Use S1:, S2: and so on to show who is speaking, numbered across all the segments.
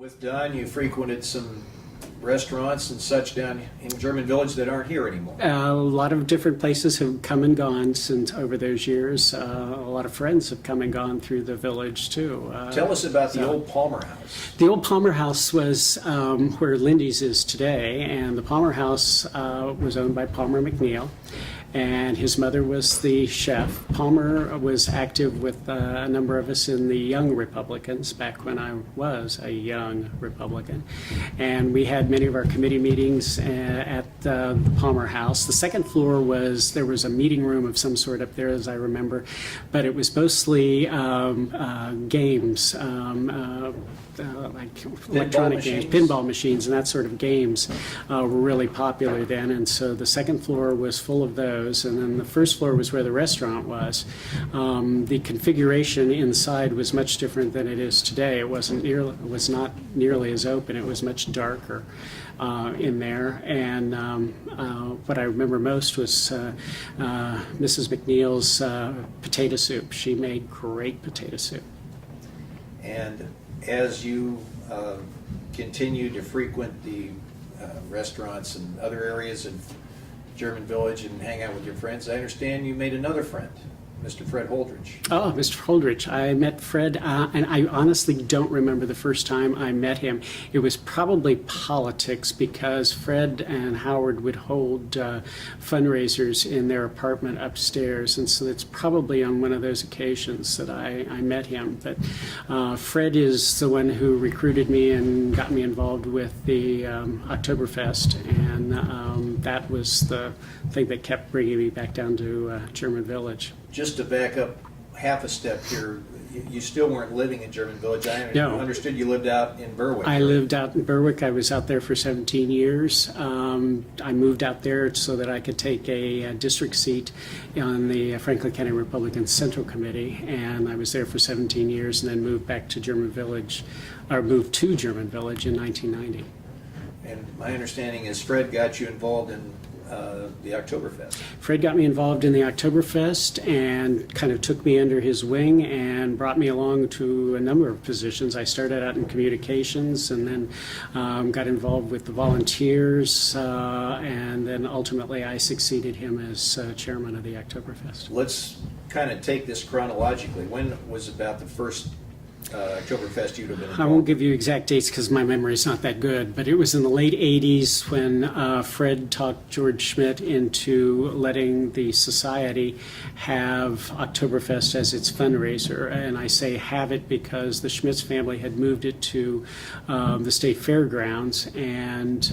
S1: With Don, you frequented some restaurants and such down in German Village that aren't here anymore.
S2: A lot of different places have come and gone since over those years. A lot of friends have come and gone through the village too.
S1: Tell us about the old Palmer House.
S2: The old Palmer House was where Lindy's is today, and the Palmer House was owned by Palmer McNeil, and his mother was the chef. Palmer was active with a number of us in the Young Republicans back when I was a young Republican, and we had many of our committee meetings at the Palmer House. The second floor there was a meeting room of some sort up there, as I remember, but it was mostly games, like electronic games, pinball machines, and that sort of games were really popular then. And so the second floor was full of those, and then the first floor was where the restaurant was. The configuration inside was much different than it is today. It was not nearly as open. It was much darker in there. And what I remember most was Mrs. McNeil's potato soup. She made great potato soup.
S1: And as you continue to frequent the restaurants and other areas of German Village and hang out with your friends, I understand you made another friend, Mr. Fred Holdridge.
S2: Oh, Mr. Holdridge. I met Fred, and I honestly don't remember the first time I met him. It was probably politics, because Fred and Howard would hold fundraisers in their apartment upstairs, and so it's probably on one of those occasions that I met him. But Fred is the one who recruited me and got me involved with the Oktoberfest, and that was the thing that kept bringing me back down to German Village.
S1: Just to back up half a step here, you still weren't living in German Village. I
S2: No.
S1: understood you lived out in Berwick.
S2: I lived out in Berwick. I was out there for 17 years. I moved out there so that I could take a district seat on the Franklin County Republican Central Committee, and I was there for 17 years and then moved back to German Village, or moved to German Village in 1990.
S1: And my understanding is Fred got you involved in the Oktoberfest.
S2: Fred got me involved in the Oktoberfest and kind of took me under his wing and brought me along to a number of positions. I started out in communications and then got involved with the volunteers, and then ultimately I succeeded him as chairman of the Oktoberfest.
S1: Let's kind of take this chronologically. When was about the first Oktoberfest you'd have been involved?
S2: I won't give you exact dates because my memory is not that good, but it was in the late 80s when Fred talked George Schmidt into letting the society have Oktoberfest as its fundraiser. And I say have it because the Schmidt's family had moved it to the state fairgrounds, and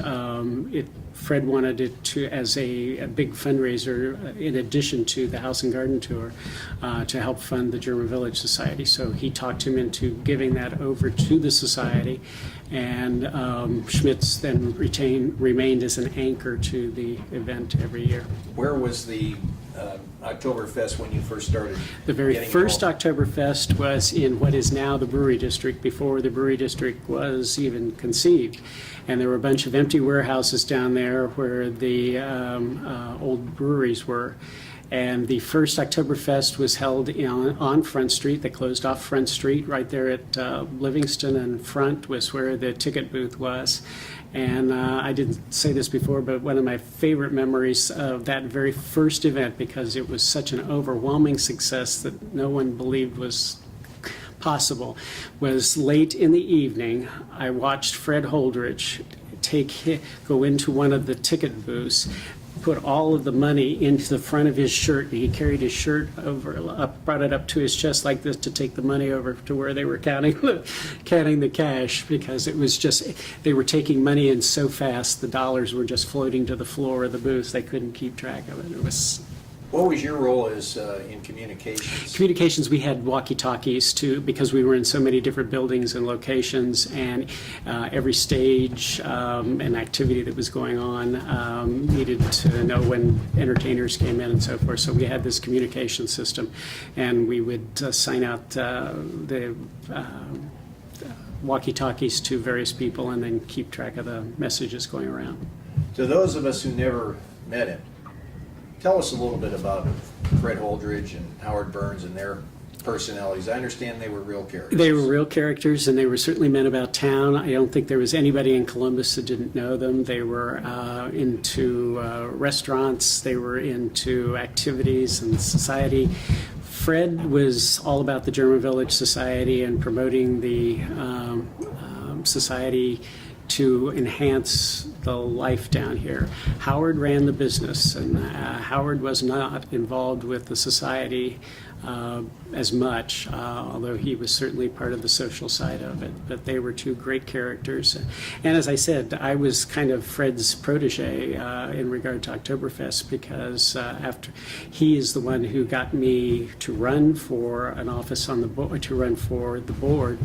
S2: Fred wanted it to as a big fundraiser in addition to the House and Garden Tour to help fund the German Village Society. So he talked him into giving that over to the society, and Schmidt's then remained as an anchor to the event every year.
S1: Where was the Oktoberfest when you first started?
S2: The very first Oktoberfest was in what is now the Brewery District, before the Brewery District was even conceived. And there were a bunch of empty warehouses down there where the old breweries were. And the first Oktoberfest was held on Front Street. They closed off Front Street right there at Livingston, and Front was where the ticket booth was. And I didn't say this before, but one of my favorite memories of that very first event, because it was such an overwhelming success that no one believed was possible, was late in the evening. I watched Fred Holdridge go into one of the ticket booths, put all of the money into the front of his shirt. He carried his shirt brought it up to his chest like this to take the money over to where they were counting the cash, because it was just, they were taking money in so fast, the dollars were just floating to the floor of the booth. They couldn't keep track of it. It was.
S1: What was your role as in communications?
S2: Communications, we had walkie-talkies too, because we were in so many different buildings and locations, and every stage and activity that was going on needed to know when entertainers came in and so forth. So we had this communication system, and we would sign out the walkie-talkies to various people and then keep track of the messages going around.
S1: To those of us who never met him, tell us a little bit about Fred Holdridge and Howard Burns and their personalities. I understand they were real characters.
S2: They were real characters, and they were certainly men about town. I don't think there was anybody in Columbus that didn't know them. They were into restaurants. They were into activities and society. Fred was all about the German Village Society and promoting the society to enhance the life down here. Howard ran the business, and Howard was not involved with the society as much, although he was certainly part of the social side of it. But they were two great characters. And as I said, I was kind of Fred's protege in regard to Oktoberfest, because after he is the one who got me to run for an office on the board, to run for the board.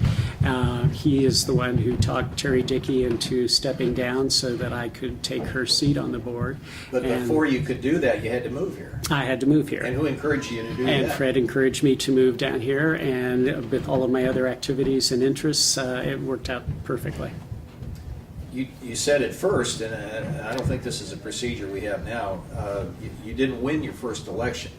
S2: He is the one who talked Terry Dickey into stepping down so that I could take her seat on the board.
S1: But before you could do that, you had to move here.
S2: I had to move here.
S1: And who encouraged you to do that?
S2: And Fred encouraged me to move down here, and with all of my other activities and interests, it worked out perfectly.
S1: You said at first, and I don't think this is a procedure we have now, you didn't win your first election.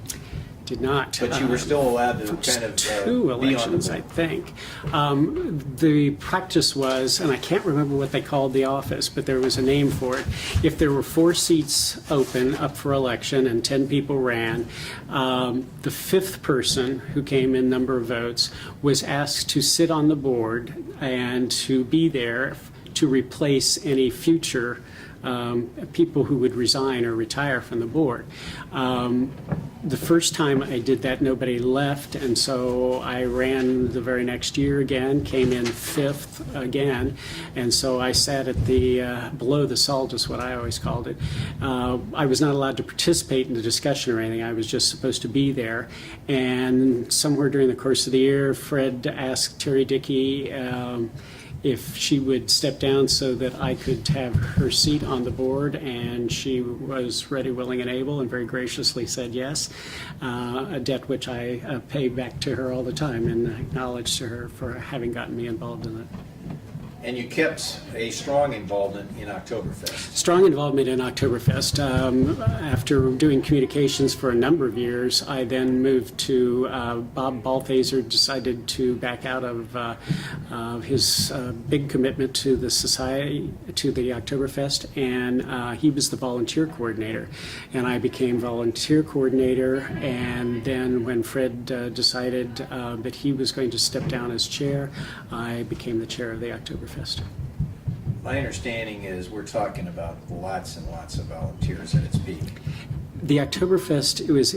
S2: Did not.
S1: But you were still allowed to kind of
S2: two elections, I think. The practice was, and I can't remember what they called the office, but there was a name for it. If there were 4 seats open up for election and 10 people ran, the 5th person who came in number of votes was asked to sit on the board and to be there to replace any future people who would resign or retire from the board. The first time I did that, nobody left, and so I ran the very next year again, came in 5th again, and so I sat at the below the salt is what I always called it. I was not allowed to participate in the discussion or anything. I was just supposed to be there, and somewhere during the course of the year, Fred asked Terry Dickey if she would step down so that I could have her seat on the board, and she was ready, willing, and able, and very graciously said yes, a debt which I pay back to her all the time and acknowledge to her for having gotten me involved in it.
S1: And you kept a strong involvement in Oktoberfest.
S2: Strong involvement in Oktoberfest. After doing communications for a number of years, I then moved to Bob Balthaser decided to back out of his big commitment to the society, to the Oktoberfest, and he was the volunteer coordinator. And I became volunteer coordinator, and then when Fred decided that he was going to step down as chair, I became the chair of the Oktoberfest.
S1: My understanding is we're talking about lots and lots of volunteers at its peak.
S2: The Oktoberfest was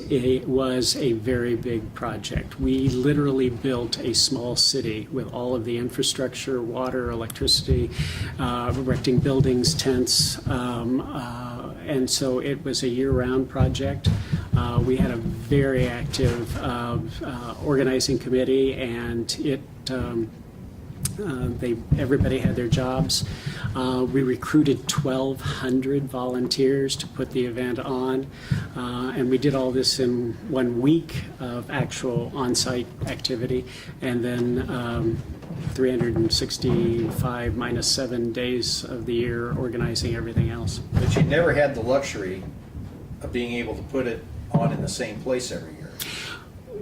S2: a very big project. We literally built a small city with all of the infrastructure, water, electricity, erecting buildings, tents, and so it was a year-round project. We had a very active organizing committee, and it everybody had their jobs. We recruited 1,200 volunteers to put the event on, and we did all this in 1 week of actual on-site activity, and then 365 minus 7 days of the year organizing everything else.
S1: But you never had the luxury of being able to put it on in the same place every year.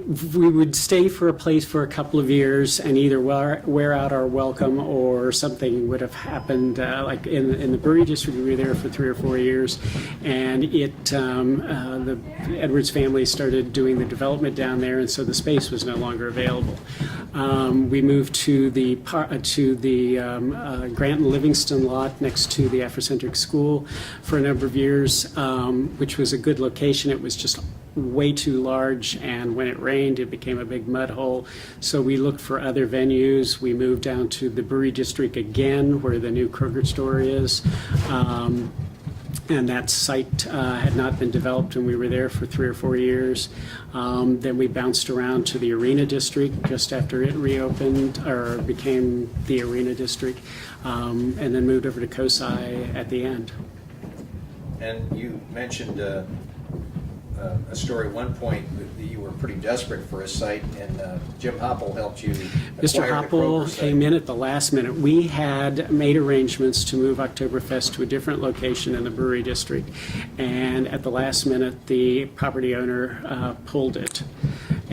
S2: We would stay for a place for a couple of years and either wear out our welcome, or something would have happened. Like in the Brewery District, we were there for 3 or 4 years, and the Edwards family started doing the development down there, and so the space was no longer available. We moved to the Grant and Livingston lot next to the Afrocentric School for a number of years, which was a good location. It was just way too large, and when it rained, it became a big mud hole. So we looked for other venues. We moved down to the Brewery District again, where the new Curlis Story is. And that site had not been developed, and we were there for 3 or 4 years. Then we bounced around to the Arena District just after it reopened, or became the Arena District, and then moved over to COSI at the end.
S1: And you mentioned a story at one point that you were pretty desperate for a site, and Jim Hopple helped you
S2: Mr.
S1: acquire the
S2: Hopple
S1: Kroger site.
S2: came in at the last minute. We had made arrangements to move Oktoberfest to a different location in the Brewery District, and at the last minute, the property owner pulled it.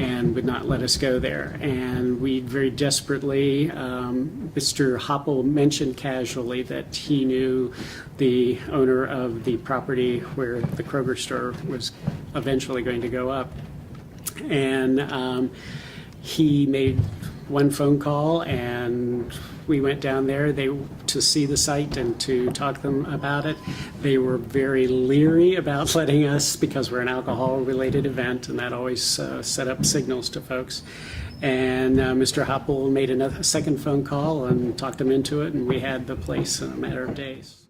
S2: and would not let us go there. And we very desperately, Mr. Hoppel mentioned casually that he knew the owner of the property where the Kroger store was eventually going to go up. And he made one phone call, and we went down there to see the site and to talk to them about it. They were very leery about letting us, because we're an alcohol-related event, and that always set up signals to folks. And Mr. Hoppel made a second phone call and talked them into it, and we had the place in a matter of days.